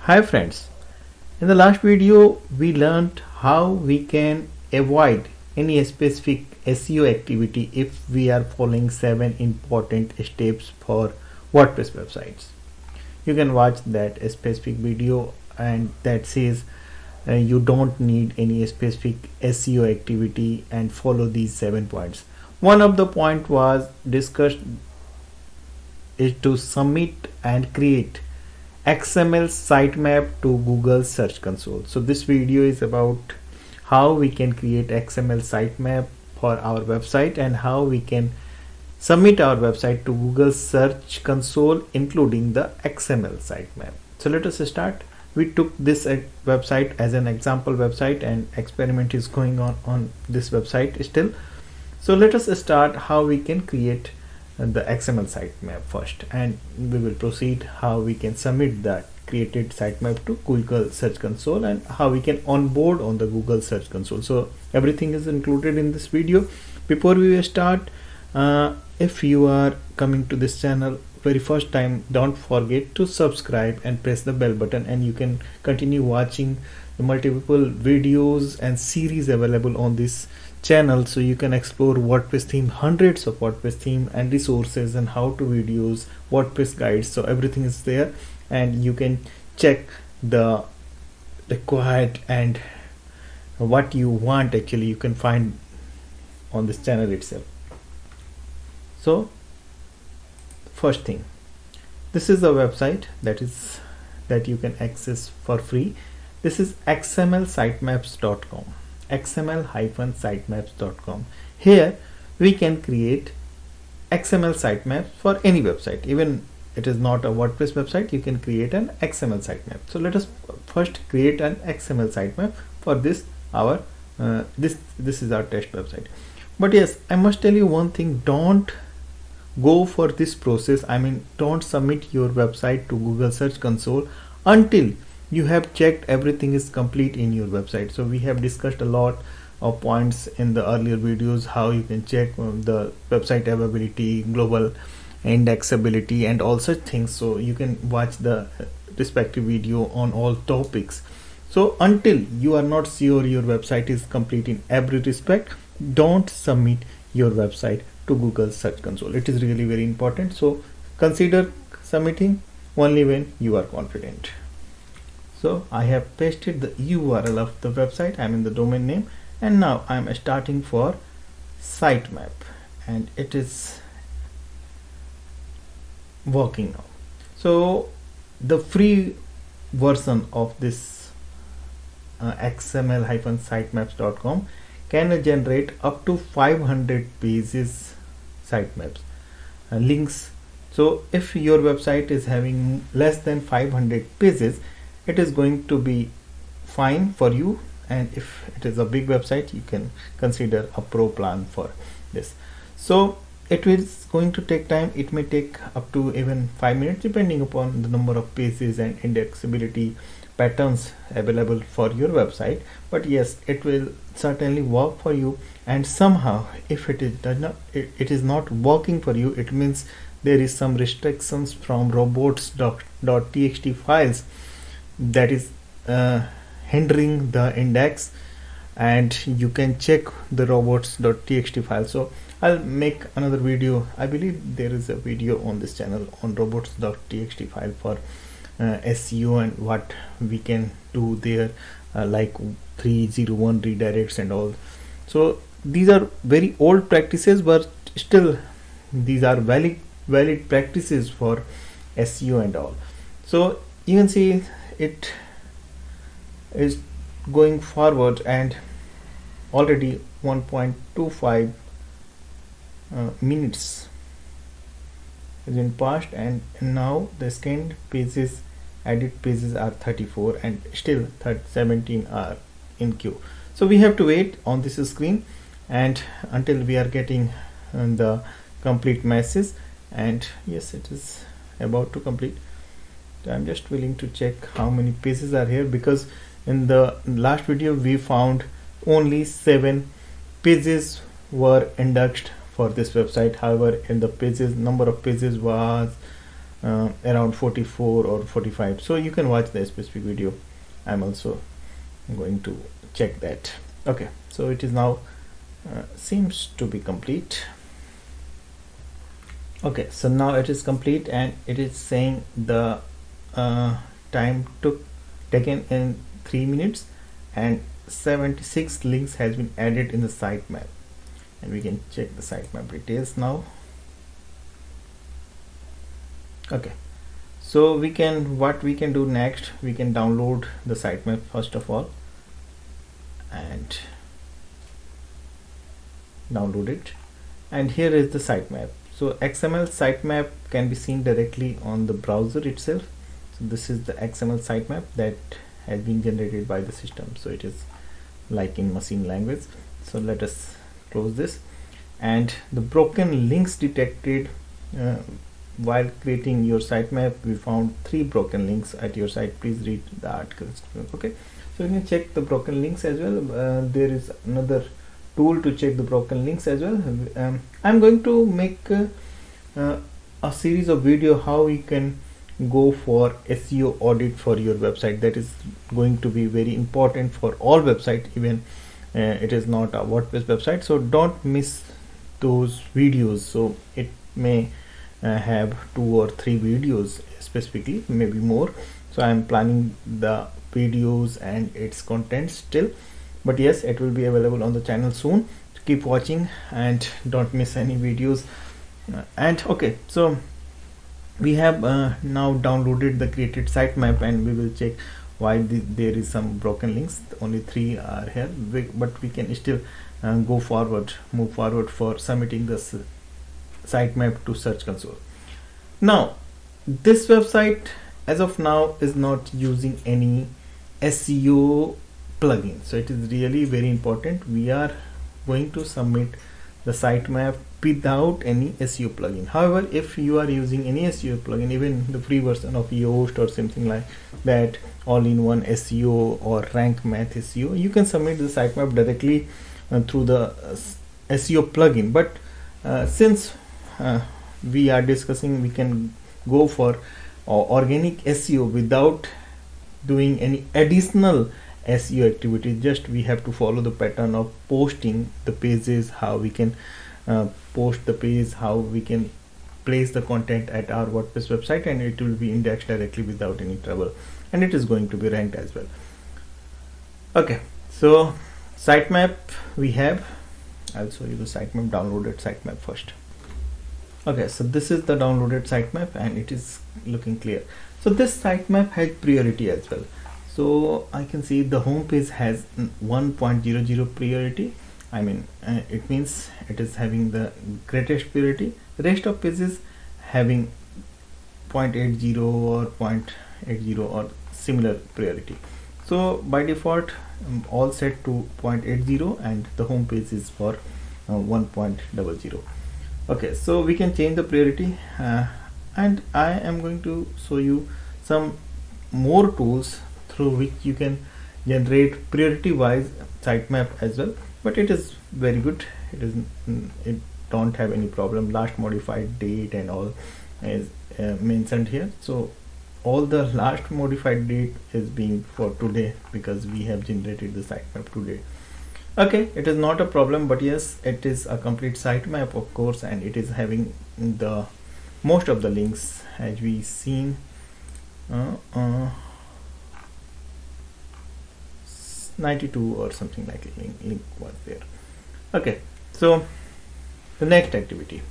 Hi friends, in the last video we learned how we can avoid any specific SEO activity if we are following 7 important steps for WordPress websites. You can watch that specific video and that says you don't need any specific SEO activity and follow these 7 points. One of the point was discussed is to submit and create XML sitemap to Google Search Console. So this video is about how we can create XML sitemap for our website and how we can submit our website to Google Search Console including the XML sitemap. So let us start. We took this website as an example website and experiment is going on this website still. So let us start how we can create the XML sitemap first, and we will proceed how we can submit that created sitemap to Google Search Console and how we can onboard on the Google Search Console. So everything is included in this video. Before we start, if you are coming to this channel very first time, don't forget to subscribe and press the bell button, and you can continue watching the multiple videos and series available on this channel, so you can explore WordPress theme, hundreds of WordPress theme and resources and how to videos, WordPress guides. So everything is there and you can check the required and what you want actually you can find on this channel itself. So first thing, this is a website that you can access for free. This is xmlsitemaps.com, xml-sitemaps.com. Here we can create XML sitemaps for any website. Even it is not a WordPress website, you can create an XML sitemap. So let us first create an XML sitemap. For this our this is our test website. But yes, I must tell you one thing, don't go for this process. I mean, don't submit your website to Google Search Console until you have checked everything is complete in your website. So we have discussed a lot of points in the earlier videos, how you can check the website availability, global indexability and all such things. So you can watch the respective video on all topics. So until you are not sure your website is complete in every respect, don't submit your website to Google Search Console. It is really very important. So consider submitting only when you are confident. So I have pasted the URL of the website, I mean the domain name, and now I am starting for sitemap and it is working now. So the free version of this xml-sitemaps.com can generate up to 500 pages sitemaps links. So if your website is having less than 500 pages, it is going to be fine for you, and if it is a big website, you can consider a pro plan for this. So it is going to take time. It may take up to even 5 minutes depending upon the number of pages and indexability patterns available for your website. But yes, it will certainly work for you. And somehow if it is not working for you, it means there is some restrictions from robots.txt files that is hindering the index, and you can check the robots.txt file. So I'll make another video. I believe there is a video on this channel on robots.txt file for SEO and what we can do there, like 301 redirects and all. So these are very old practices, but still these are valid practices for SEO and all. So you can see it is going forward and already 1.25 minutes has been passed, and now the scanned pages, edit pages are 34 and still 17 are in queue. So we have to wait on this screen and until we are getting the complete message, and yes, it is about to complete. I'm just willing to check how many pages are here, because in the last video we found only 7 pages were indexed for this website. However, in the pages, number of pages was around 44 or 45. So you can watch the specific video. I'm also going to check that. Okay, so it is now seems to be complete. Okay, so now it is complete, and it is saying the time taken in 3 minutes, and 76 links has been added in the sitemap, and we can check the sitemap details now. Okay, so what we can do next, we can download the sitemap first of all, and download it. And here is the sitemap. So XML sitemap can be seen directly on the browser itself. So this is the XML sitemap that has been generated by the system. So it is like in machine language. So let us close this. And the broken links detected while creating your sitemap, we found 3 broken links at your site. Please read the articles. Okay, so you can check the broken links as well. There is another tool to check the broken links as well. I'm going to make a series of video how you can go for SEO audit for your website. That is going to be very important for all website, even it is not a WordPress website. So don't miss those videos. So it may have 2 or 3 videos specifically, maybe more. So I'm planning the videos and its content still, but yes, it will be available on the channel soon. Keep watching and don't miss any videos. And okay, so we have now downloaded the created sitemap, and we will check why there is some broken links. Only 3 are here, but we can still move forward for submitting this sitemap to Search Console. Now this website as of now is not using any SEO plugin, so it is really very important. We are going to submit the sitemap without any SEO plugin. However, if you are using any SEO plugin, even the free version of Yoast or something like that, all-in-one SEO or rank math SEO, you can submit the sitemap directly through the SEO plugin. But since we are discussing, we can go for organic SEO without doing any additional SEO activity. Just we have to follow the pattern of posting the pages, how we can post the page, how we can place the content at our WordPress website, and it will be indexed directly without any trouble, and it is going to be ranked as well. Okay, so sitemap we have. I'll show you the sitemap, downloaded sitemap first. Okay, so this is the downloaded sitemap, and it is looking clear. So this sitemap has priority as well. So I can see the home page has 1.00 priority. I mean, it means it is having the greatest priority. The rest of pages having 0.80 or 0.80 or similar priority. So by default, all set to 0.80, and the home page is for 1.00. Okay, so we can change the priority, and I am going to show you some more tools through which you can generate priority wise sitemap as well. But it is very good. It don't have any problem. Last modified date and all is mentioned here. So all the last modified date is being for today, because we have generated the sitemap today. Okay, it is not a problem, but yes, it is a complete sitemap, of course, and it is having the most of the links as we seen. 92 or something like link was there. Okay, so the next activity,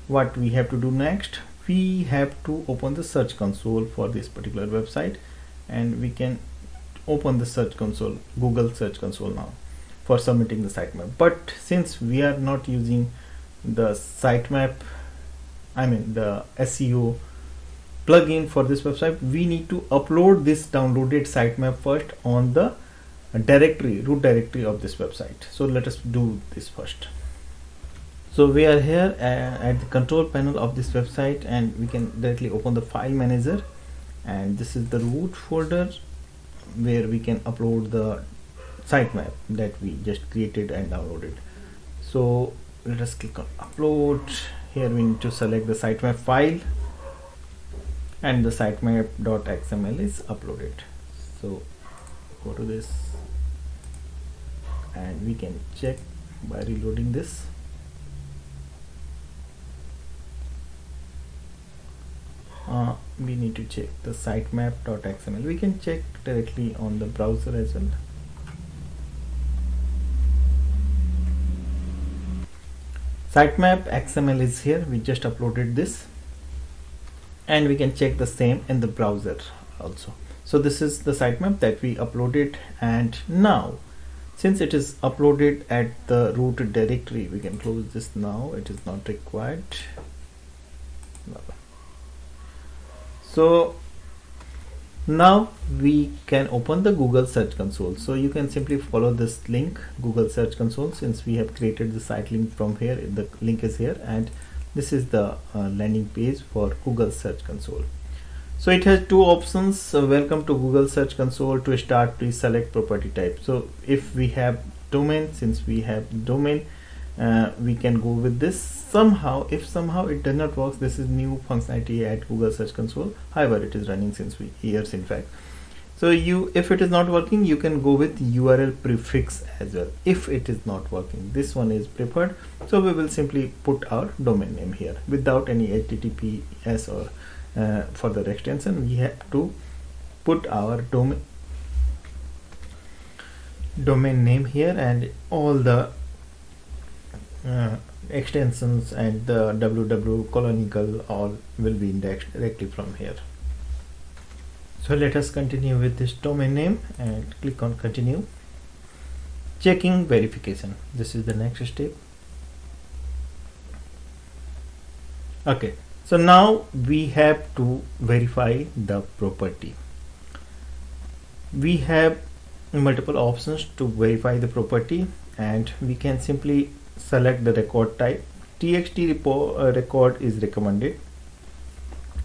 what we have to do next, we have to open the Search Console for this particular website, and we can open the Search Console, Google Search Console now for submitting the sitemap. But since we are not using the sitemap, I mean the SEO plugin for this website, we need to upload this downloaded sitemap first on the directory, root directory of this website. So let us do this first. So we are here at the control panel of this website, and we can directly open the file manager, and this is the root folder where we can upload the sitemap that we just created and downloaded. So let us click on upload. Here we need to select the sitemap file, and the sitemap.xml is uploaded. So go to this and we can check by reloading this. We need to check the sitemap.xml. We can check directly on the browser as well. Sitemap XML is here. We just uploaded this, and we can check the same in the browser also. So this is the sitemap that we uploaded, and now since it is uploaded at the root directory, we can close this now. It is not required. So now we can open the Google Search Console. So you can simply follow this link, Google Search Console. Since we have created the site link from here, the link is here, and this is the landing page for Google Search Console. So it has two options. Welcome to Google Search Console. To start, please select property type. So if we have domain, since we have domain, we can go with this. If somehow it does not work, this is new functionality at Google Search Console. However, it is running since years in fact. So if it is not working, you can go with URL prefix as well. If it is not working, this one is preferred. So we will simply put our domain name here without any HTTPS or further extension. We have to put our domain name here, and all the extensions and the www colonical all will be indexed directly from here. So let us continue with this domain name and click on continue. Checking verification. This is the next step. Okay, so now we have to verify the property. We have multiple options to verify the property, and we can simply select the record type. TXT record is recommended.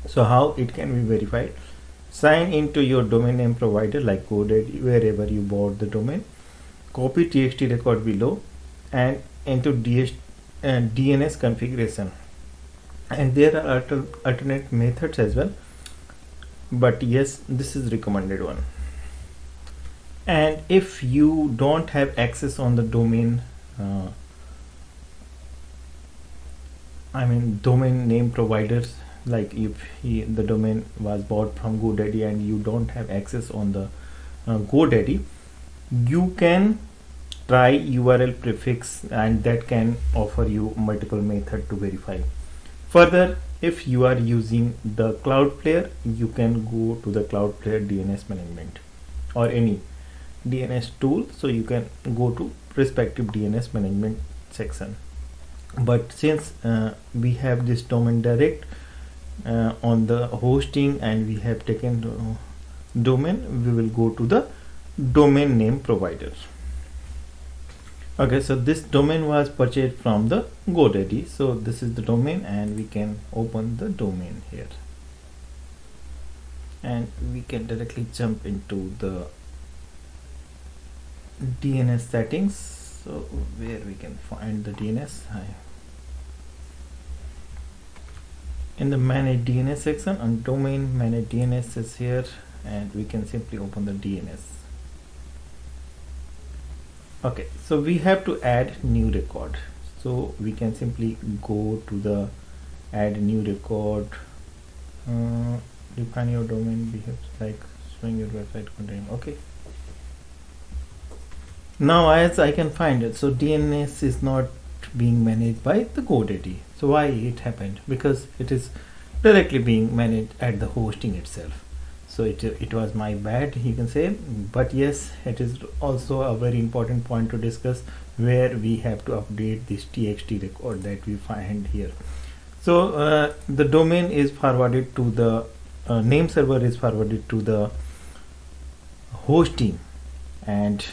So how it can be verified? Sign into your domain name provider like GoDaddy, wherever you bought the domain. Copy TXT record below and into DNS configuration. And there are alternate methods as well, but yes, this is recommended one. And if you don't have access on the domain, domain name providers, like if the domain was bought from GoDaddy and you don't have access on the GoDaddy, you can try URL prefix, and that can offer you multiple methods to verify. Further, if you are using the Cloudflare, you can go to the Cloudflare DNS management or any DNS tool. So you can go to respective DNS management section. But since we have this domain direct on the hosting and we have taken domain, we will go to the domain name provider. Okay, so this domain was purchased from the GoDaddy. So this is the domain, and we can open the domain here, and we can directly jump into the DNS settings. So where we can find the DNS? In the manage DNS section, on domain manage DNS is here, and we can simply open the DNS. Okay, so we have to add new record. So we can simply go to the add new record, define your domain behaves like showing your website content. Okay, now as I can find it, so DNS is not being managed by the GoDaddy. So why it happened? Because it is directly being managed at the hosting itself. So it was my bad, you can say. But yes, it is also a very important point to discuss, where we have to update this TXT record that we find here. So the domain is forwarded to the name server is forwarded to the hosting, and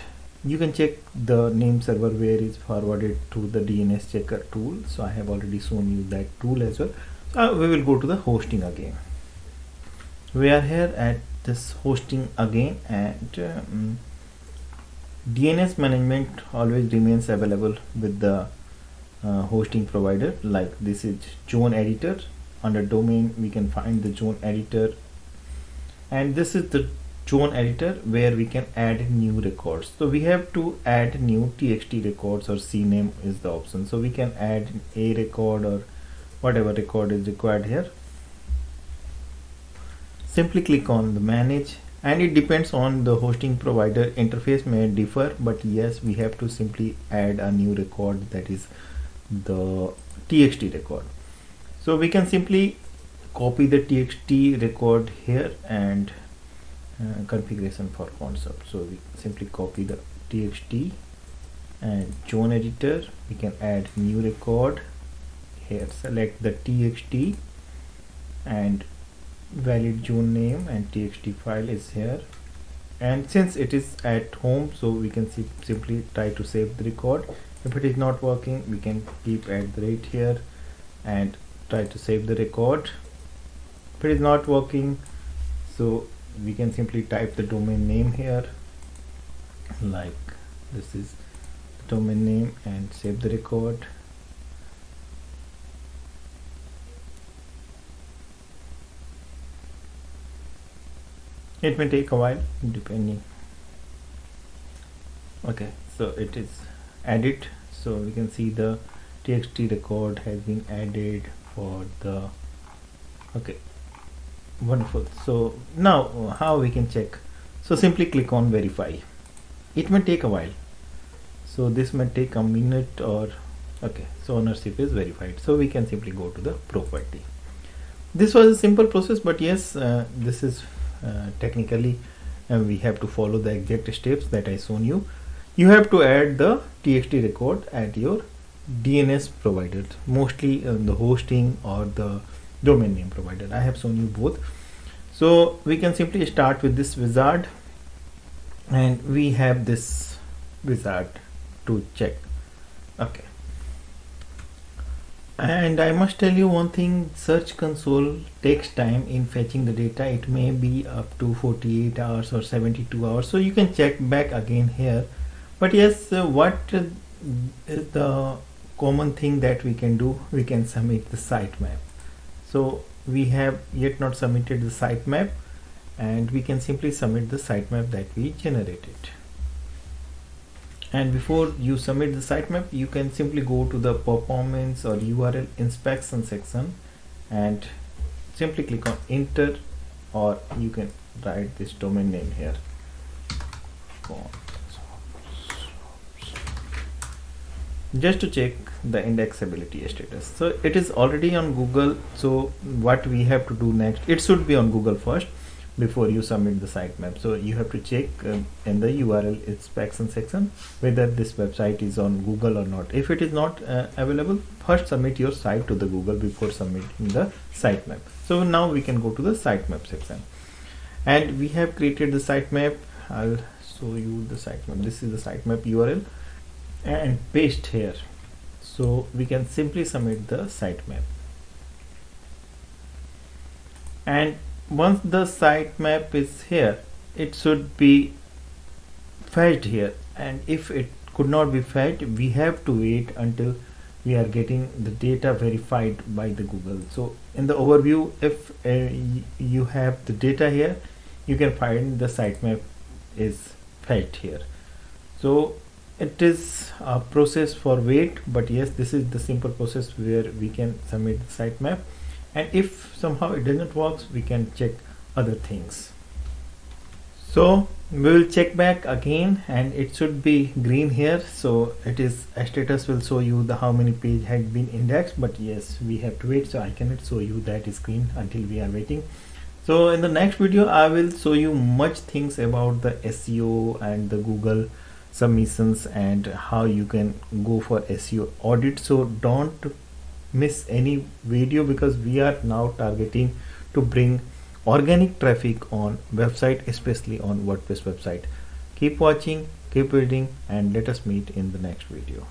you can check the name server where is forwarded to the DNS checker tool. So I have already shown you that tool as well. We will go to the hosting again. We are here at this hosting again, and DNS management always remains available with the hosting provider. Like this is Zone editor, under domain we can find the zone editor, and this is the zone editor where we can add new records. So we have to add new txt records, or cname is the option. So we can add a record or whatever record is required here. Simply click on the manage, and it depends on the hosting provider, interface may differ, but yes, we have to simply add a new record, that is the txt record. So we can simply copy the txt record here, and configuration for concept. So we simply copy the txt and zone editor. We can add new record here, select the txt and valid zone name, and txt file is here. And since it is at home, so we can simply try to save the record. If it is not working, we can keep at the rate here and try to save the record. If it is not working, so we can simply type the domain name here, like this is the domain name, and save the record. It may take a while depending. Okay, so it is added, so we can see the txt record has been added for the, okay, wonderful. So now how we can check? So simply click on verify. It may take a while, so this may take a minute, or okay, so ownership is verified, so we can simply go to the property. This was a simple process, but yes, this is technically we have to follow the exact steps that I shown you. You have to add the txt record at your DNS provider, mostly the hosting or the domain name provider. I have shown you both. So we can simply start with this wizard, and we have this wizard to check. Okay, and I must tell you one thing, search console takes time in fetching the data. It may be up to 48 hours or 72 hours, so you can check back again here. But yes, what is the common thing that we can do? We can submit the sitemap. So we have yet not submitted the sitemap, and we can simply submit the sitemap that we generated. And before you submit the sitemap, you can simply go to the performance or URL inspection section and simply click on enter, or you can write this domain name here, just to check the indexability status. So it is already on Google, so what we have to do next, it should be on Google first before you submit the sitemap. So you have to check in the URL inspection section whether this website is on Google or not. If it is not available, first submit your site to the Google before submitting the sitemap. So now we can go to the sitemap section, and we have created the sitemap. I'll show you the sitemap. This is the sitemap URL, and paste here. So we can simply submit the sitemap, and once the sitemap is here, it should be fetched here, and if it could not be fetched, we have to wait until we are getting the data verified by the Google. So in the overview, if you have the data here, you can find the sitemap is fetched here. So it is a process for wait, but yes, this is the simple process where we can submit the sitemap, and if somehow it doesn't work, we can check other things. So we will check back again, and it should be green here, so it is a status will show you the how many page had been indexed, but yes, we have to wait, so I cannot show you that is green until we are waiting. So in the next video, I will show you much things about the SEO and the Google submissions and how you can go for SEO audit. So don't miss any video, because we are now targeting to bring organic traffic on website, especially on WordPress website. Keep watching, keep building, and let us meet in the next video.